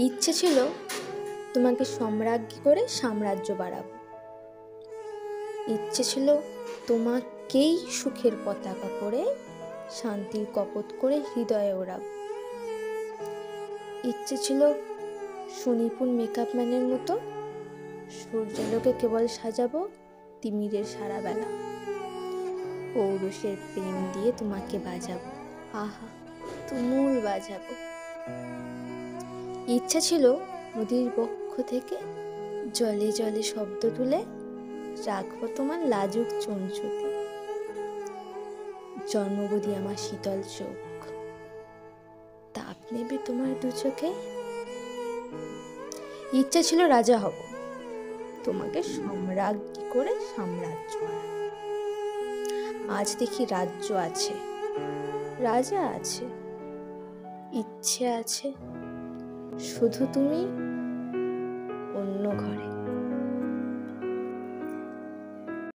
ইচ্ছে ছিল তোমাকে সম্রাজ্ঞী করে সাম্রাজ্য বাড়াবো। ইচ্ছে ছিল তোমাকেই সুখের পতাকা করে শান্তির কপোত করে হৃদয়ে ওড়াবো। ইচ্ছে ছিল সুনিপুণ মেকআপ ম্যানের মতো সূর্যালোকে কেবল সাজাবো তিমিরের সারা বেলা। পৌরুষের প্রেম দিয়ে তোমাকে বাজাবো, আহা তুমুল বাজাবো। ইচ্ছা ছিল নদীর বক্ষ থেকে জলে জলে শব্দ তুলে রাখবো তোমার লাজুক চঞ্চুতে। জন্মবুধি আমার শীতল চোখ, তাপ নেবে তোমার দু চোখে। ইচ্ছা ছিল রাজা হব, তোমাকে সম্রাজ্ঞী করে সাম্রাজ্য বাড়াবো। আজ দেখি রাজ্য আছে, রাজা আছে, ইচ্ছে আছে, শুধু তুমি